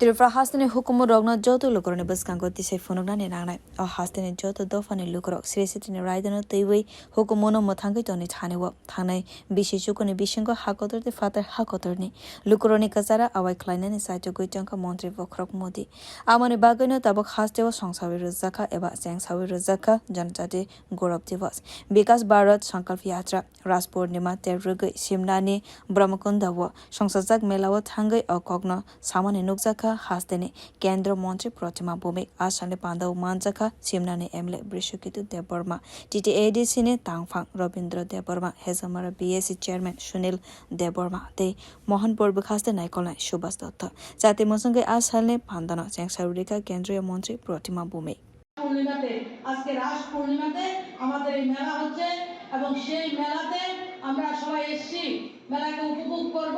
Tirifra hastane hukumu rogna joto lukorone buskango tisai funogna ne nangnai o hastane joto dofane lukorok sresitine raidano teiwei hukumuno mothangkai toni thanewo thangnai bishisukone bishingo hakotorte fatar hakotorni lukorone kasara awai klainane saitogoi jangka montri vokrok modi amane bagoino tabok hastewo songsajak rojaka eba chengsai rojaka janchati gorab divas bikas bharat sankalp yatra rash purnima terrugoi Simna ni brahmakundawo songsajak melao thangai o kokno samane nukjaka hastene kendra montri Pratima Bhowmik asale pandau manjaka Simna ni emle brishukitu deborma TTADC ne tangphang Robindra deborma hezamara BSC chairman Sunil deborma te mohanpur bukhaste naikolai subhas datta chati mwswngwi asale pandana chengsai rikha kendriya montri Pratima Bhowmik পূর্ণিমাতে আজকে রাশ পূর্ণিমাতে আমাদের এই মেলা হচ্ছে এবং সেই মেলাতে আমরা সবাই এসেছি মেলাকে উপভোগ করব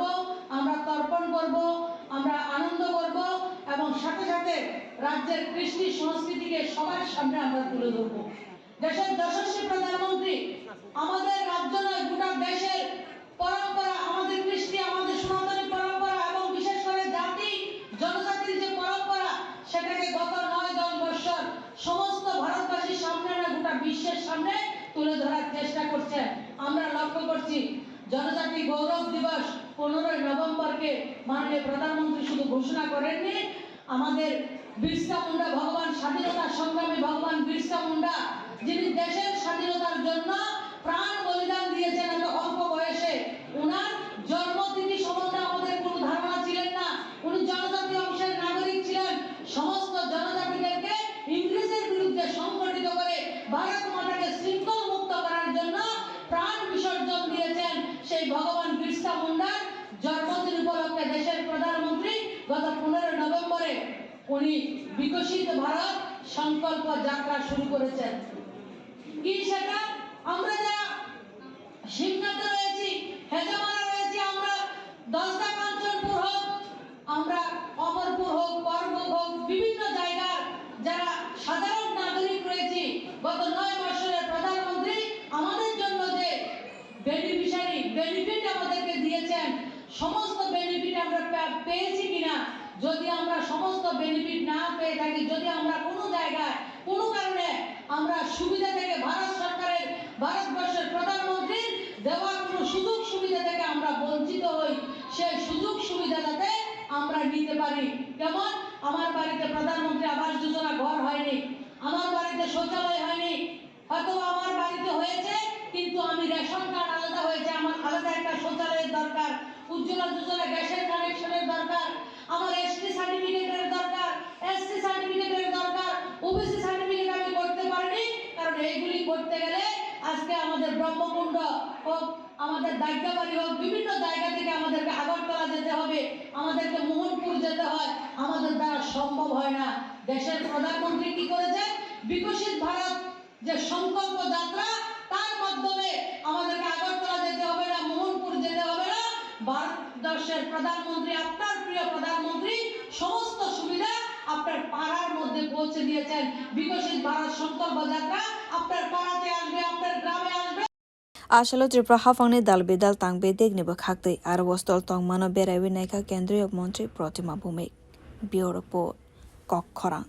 আমরা তর্পণ করব আমরা আনন্দ করব এবং সাথে সাথে রাজ্যের কৃষ্টি সংস্কৃতিকে সবার সামনে আমরা তুলে ধরব দেশের যশস্বী প্রধানমন্ত্রী আমাদের রাজ্য নয় গোটা দেশের পরম্পরা আমাদের কৃষ্টি আমাদের সনাতনী পরম্পরা এবং বিশেষ করে জাতি জনজাতির যে পরম্পরা সেটাকে গত 9-10 বছর সমস্ত ভারতবাসীর সামনে না গোটা বিশ্বের সামনে তুলে ধরার চেষ্টা করছে আমরা লক্ষ্য করছি জনজাতি গৌরব দিবস 15 নভেম্বরকে মাননীয় প্রধানমন্ত্রী শুধু ঘোষণা করেননি আমাদের বিরসা মুন্ডা ভগবান স্বাধীনতা সংগ্রামী ভগবান বিরসা মুন্ডা যিনি দেশের স্বাধীনতার জন্য প্রাণ বলিদান দিয়েছেন এত অল্প বয়সে ওনার জন্মতিথি সম্বন্ধে আমাদের কোনো ধারণা ছিলেন না উনি জনজাতি অংশের নাগরিক ছিলেন সমস্ত জনজাতিদেরকে ইংরেজের বিরুদ্ধে সংগঠিত করে ভারত মাতাকে শৃঙ্খল মুক্ত করার জন্য প্রাণ বিসর্জন দিয়েছেন সেই ভগবান বিরসা মুন্ডার জন্মদিন উপলক্ষে দেশের প্রধানমন্ত্রী গত 15 নভেম্বরে উনি বিকশিত ভারত সংকল্প যাত্রা শুরু করেছেন কি সেটা আমরা যারা সিমনাতে রয়েছি হেজামারা রয়েছি আমরা দশটা কাঞ্চনপুর হোক আমরা অমরপুর হোক বরগুনা হোক বিভিন্ন জায়গার যারা সাধারণ নাগরিক রয়েছি গত 9 বছরের প্রধানমন্ত্রী আমাদের জন্য যে বেনিফিট আমাদেরকে দিয়েছেন সমস্ত বেনিফিট আমরা পেয়েছি কিনা যদি আমরা সমস্ত বেনিফিট না পেয়ে থাকি যদি আমরা কোনো জায়গায় কোনো কারণে আমরা সুবিধা থেকে ভারত সরকারের ভারতবর্ষের প্রধানমন্ত্রীর দেওয়া কোনো সুযোগ সুবিধা থেকে আমরা বঞ্চিত হই সেই সুযোগ সুবিধা যাতে আমরা নিতে পারি যেমন আমার বাড়িতে প্রধানমন্ত্রী আবাস যোজনা ঘর হয়নি আমার বাড়িতে শৌচালয় হয়নি অথবা আমার বাড়িতে হয়েছে কিন্তু আমি রেশন কার্ড আলাদা হয়েছে আমার আলাদা একটা শৌচালয়ের দরকার উজ্জ্বলা যোজনা গ্যাসের কানেকশনের দরকার আমার এসটি সার্টিফিকেটের দরকার এসসি সার্টিফিকেটের দরকার ওবিসি সার্টিফিকেট আমি করতে পারিনি কারণ এইগুলি করতে গেলে আজকে আমাদের ব্রহ্মকুণ্ড হোক আমাদের দায়িত্ববাড়ি হোক বিভিন্ন জায়গা থেকে আমাদেরকে আগরতলা যেতে হবে আমাদেরকে মোহনপুর যেতে হয় আমাদের দ্বারা সম্ভব হয় না দেশের প্রধানমন্ত্রী কি করেছেন বিকশিত ভারত যে সংকল্প যাত্রা তার মাধ্যমে আমাদেরকে আগরতলা যেতে হবে না মোহনপুর যেতে হবে না ভারতবর্ষের প্রধানমন্ত্রী আপনার প্রিয় প্রধানমন্ত্রী সমস্ত সুবিধা আপনার পাড়ার মধ্যে পৌঁছে দিয়েছেন বিকশিত ভারত সংকল্প যাত্রা আপনার পাড়াতে আসবে আপনার গ্রামে আসবে Asalo Tripura hafangni dal bedal tang bedek nebo khaktei ar wostol tong mano berai naika kendriya montri Pratima Bhowmik Bureau Report Kokkhorang